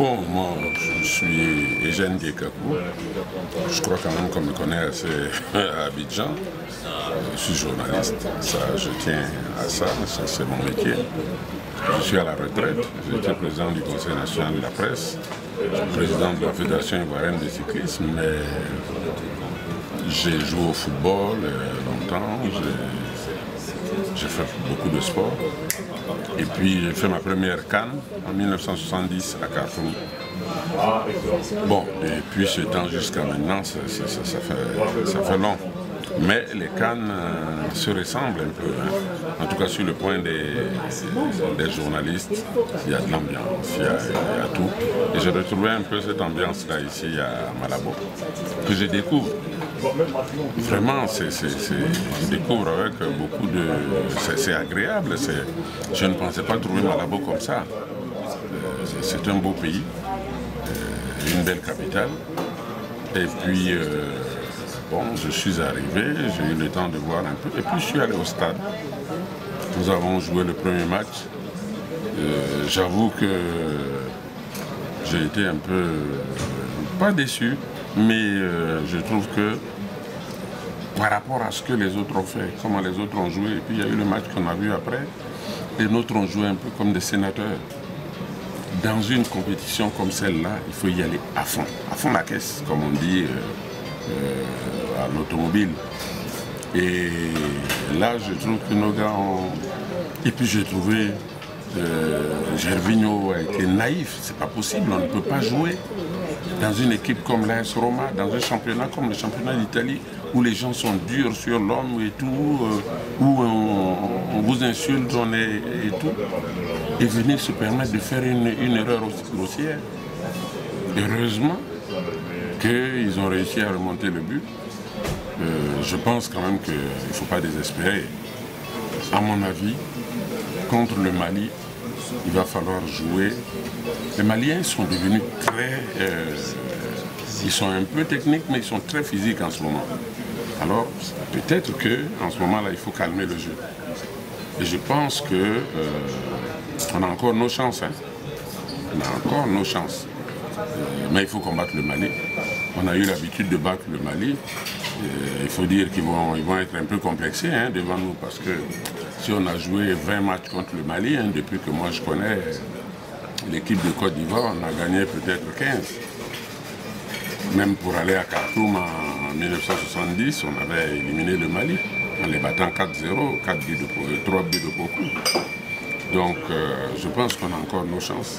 Bon, moi, je suis Eugène Diekakou. Je crois quand même qu'on me connaît assez à Abidjan. Je suis journaliste, ça, je tiens à ça, c'est mon métier. Je suis à la retraite, j'étais président du Conseil national de la presse, président de la Fédération ivoirienne de cyclisme, mais j'ai joué au football longtemps, j'ai fait beaucoup de sport. Et puis j'ai fait ma première CAN en 1970 à Khartoum. Bon, depuis ce temps jusqu'à maintenant, ça fait long. Mais les CAN se ressemblent un peu, hein. En tout cas sur le point des journalistes, il y a de l'ambiance, il y a tout. Et j'ai retrouvé un peu cette ambiance-là ici à Malabo, que je découvre. Vraiment, je découvre avec beaucoup de... C'est agréable, je ne pensais pas trouver Malabo comme ça. C'est un beau pays, une belle capitale. Et puis... bon, je suis arrivé, j'ai eu le temps de voir un peu, et puis je suis allé au stade. Nous avons joué le premier match. J'avoue que j'ai été un peu, pas déçu, mais je trouve que par rapport à ce que les autres ont fait, comment les autres ont joué, et puis il y a eu le match qu'on a vu après, les nôtres ont joué un peu comme des sénateurs. Dans une compétition comme celle-là, il faut y aller à fond la caisse, comme on dit. À l'automobile. Et là, je trouve que nos gars ont... Et puis j'ai trouvé Gervinho a été naïf. C'est pas possible, on ne peut pas jouer dans une équipe comme l'AS Roma, dans un championnat comme le championnat d'Italie, où les gens sont durs sur l'homme et tout, où on vous insulte et tout, et venir se permettre de faire une erreur aussi grossière. Heureusement qu'ils ont réussi à remonter le but. Je pense quand même qu'il ne faut pas désespérer. À mon avis, contre le Mali, il va falloir jouer. Les Maliens sont devenus très... ils sont un peu techniques, mais ils sont très physiques en ce moment. Alors, peut-être qu'en ce moment-là, il faut calmer le jeu. Et je pense qu'on a encore nos chances. Hein. On a encore nos chances. Mais il faut combattre le Mali. On a eu l'habitude de battre le Mali. Il faut dire qu'ils vont être un peu complexés hein, devant nous parce que si on a joué 20 matchs contre le Mali, hein, depuis que moi je connais l'équipe de Côte d'Ivoire, on a gagné peut-être 15. Même pour aller à Khartoum en 1970, on avait éliminé le Mali en les battant 4-0, 3 buts de beaucoup. Donc je pense qu'on a encore nos chances.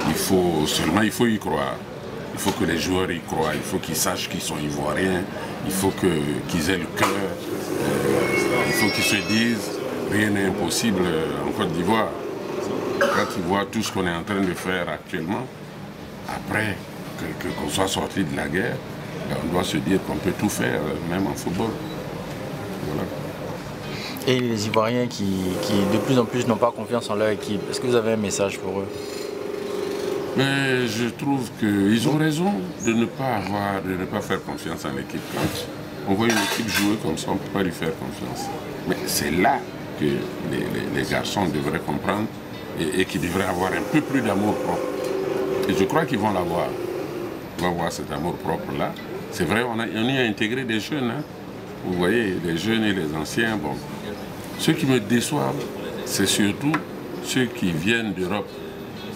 Il faut y croire. Il faut que les joueurs y croient, il faut qu'ils sachent qu'ils sont ivoiriens, il faut qu'ils aient le cœur, il faut qu'ils se disent rien n'est impossible en Côte d'Ivoire. Quand ils voient tout ce qu'on est en train de faire actuellement, après qu'on soit sorti de la guerre, on doit se dire qu'on peut tout faire, même en football. Voilà. Et les Ivoiriens qui de plus en plus n'ont pas confiance en leur équipe, est-ce que vous avez un message pour eux? Mais je trouve qu'ils ont raison de ne pas faire confiance en l'équipe. Quand on voit une équipe jouer comme ça, on ne peut pas lui faire confiance. Mais c'est là que les garçons devraient comprendre et qu'ils devraient avoir un peu plus d'amour propre. Et je crois qu'ils vont l'avoir. On va voir cet amour propre-là. C'est vrai, on y a intégré des jeunes. Hein. Vous voyez, les jeunes et les anciens. Bon. Ceux qui me déçoivent, c'est surtout ceux qui viennent d'Europe.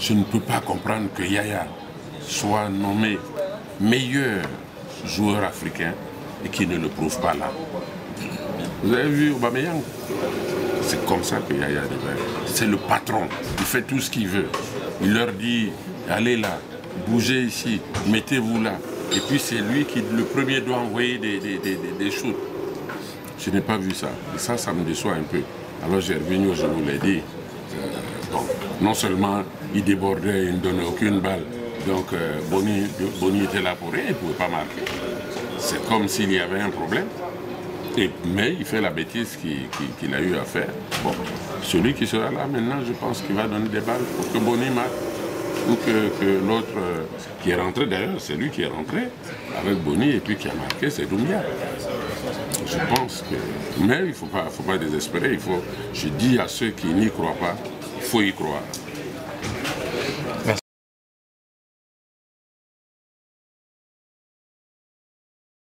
Je ne peux pas comprendre que Yaya soit nommé meilleur joueur africain et qu'il ne le prouve pas là. Vous avez vu Aubameyang? C'est comme ça que Yaya devait. C'est le patron. Il fait tout ce qu'il veut. Il leur dit, allez là, bougez ici, mettez-vous là. Et puis c'est lui qui, le premier, doit envoyer des shoots. Je n'ai pas vu ça. Et ça me déçoit un peu. Alors Gervinho, je vous l'ai dit, bon, non seulement il débordait, il ne donnait aucune balle. Donc Boni était là pour rien, il ne pouvait pas marquer. C'est comme s'il y avait un problème. Mais il fait la bêtise qu'il a eu à faire. Bon, celui qui sera là maintenant, je pense qu'il va donner des balles pour que Boni marque. Ou que l'autre qui est rentré, d'ailleurs, c'est lui qui est rentré avec Boni et puis qui a marqué, c'est Doumbia. Je pense que... Mais il ne faut pas désespérer. Je dis à ceux qui n'y croient pas, il faut y croire.